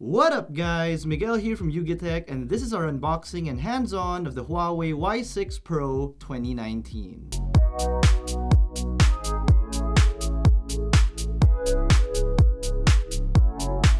What up guys, Miguel here from YugaTech, and this is our unboxing and hands-on of the Huawei Y6 Pro 2019.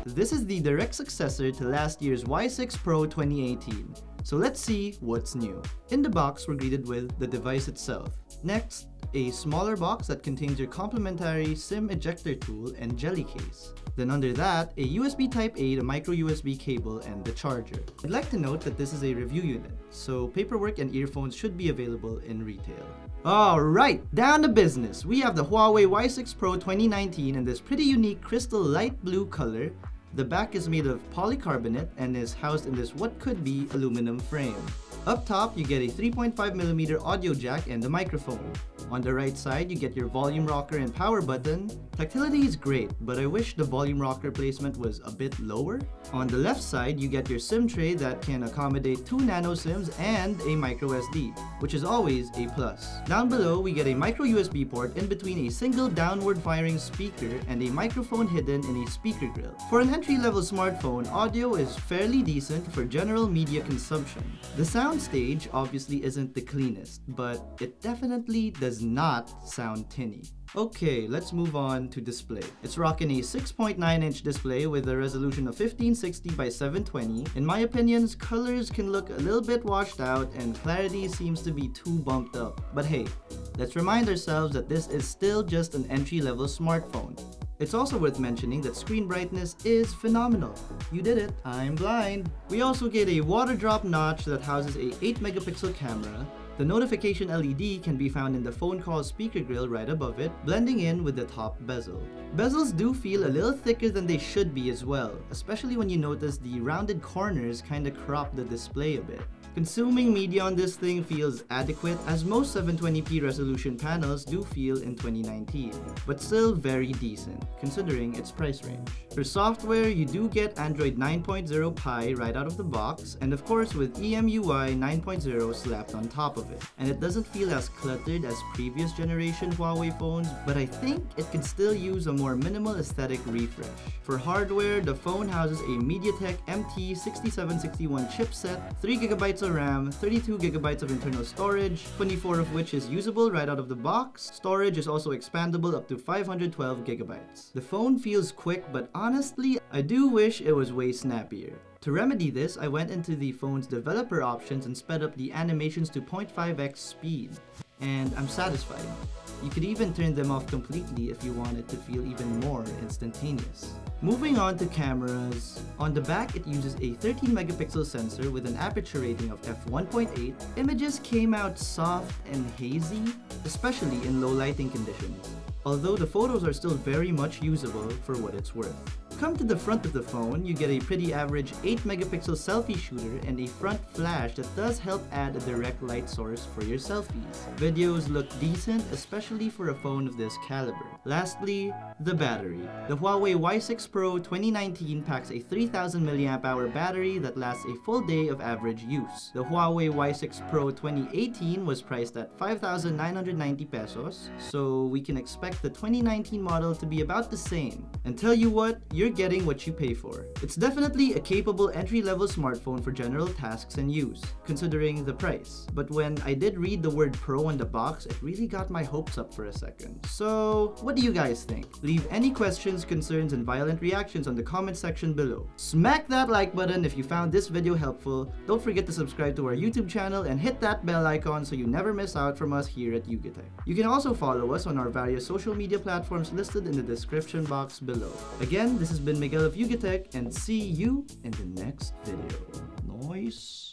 This is the direct successor to last year's Y6 Pro 2018, so let's see what's new. In the box, we're greeted with the device itself. Next, a smaller box that contains your complimentary SIM ejector tool and jelly case. Then under that, a USB Type-A to micro USB cable and the charger. I'd like to note that this is a review unit, so paperwork and earphones should be available in retail. Alright, down to business. We have the Huawei Y6 Pro 2019 in this pretty unique crystal light blue color. The back is made of polycarbonate and is housed in this what could be aluminum frame. Up top, you get a 3.5mm audio jack and a microphone. On the right side, you get your volume rocker and power button. Tactility is great, but I wish the volume rocker placement was a bit lower. On the left side, you get your SIM tray that can accommodate 2 nano SIMs and a micro SD, which is always a plus. Down below, we get a micro USB port in between a single downward firing speaker and a microphone hidden in a speaker grill. For an entry-level smartphone, audio is fairly decent for general media consumption. The sound stage obviously isn't the cleanest, but it definitely does not sound tinny. Okay, let's move on to display. It's rocking a 6.9-inch display with a resolution of 1560 by 720. In my opinions, colors can look a little bit washed out and clarity seems to be too bumped up. But hey, let's remind ourselves that this is still just an entry-level smartphone. It's also worth mentioning that screen brightness is phenomenal. You did it, I'm blind. We also get a water drop notch that houses a 8-megapixel camera. The notification LED can be found in the phone call speaker grill right above it, blending in with the top bezel. Bezels do feel a little thicker than they should be as well, especially when you notice the rounded corners kinda crop the display a bit. Consuming media on this thing feels adequate, as most 720p resolution panels do feel in 2019, but still very decent, considering its price range. For software, you do get Android 9.0 Pie right out of the box, and of course with EMUI 9.0 slapped on top of it. And it doesn't feel as cluttered as previous generation Huawei phones, but I think it can still use a more minimal aesthetic refresh. For hardware, the phone houses a MediaTek MT6761 chipset, 3GB of RAM, 32GB of internal storage, 24 of which is usable right out of the box. Storage is also expandable up to 512GB. The phone feels quick, but honestly, I do wish it was way snappier. To remedy this, I went into the phone's developer options and sped up the animations to 0.5x speed. And I'm satisfied. You could even turn them off completely if you want it to feel even more instantaneous. Moving on to cameras. On the back, it uses a 13-megapixel sensor with an aperture rating of f1.8. Images came out soft and hazy, especially in low lighting conditions, although the photos are still very much usable for what it's worth. Come to the front of the phone, you get a pretty average 8-megapixel selfie shooter and a front flash that does help add a direct light source for your selfies. Videos look decent, especially for a phone of this caliber. Lastly, the battery. The Huawei Y6 Pro 2019 packs a 3000 mAh battery that lasts a full day of average use. The Huawei Y6 Pro 2018 was priced at 5,990 pesos, so we can expect the 2019 model to be about the same. And tell you what, you're getting what you pay for. It's definitely a capable entry-level smartphone for general tasks and use, considering the price. But when I did read the word Pro on the box, it really got my hopes up for a second. So, what do you guys think? Leave any questions, concerns, and violent reactions on the comment section below. Smack that like button if you found this video helpful. Don't forget to subscribe to our YouTube channel and hit that bell icon so you never miss out from us here at YugaTech. You can also follow us on our various social media platforms listed in the description box below. Again, this has been Miguel of YugaTech, and see you in the next video. Nice.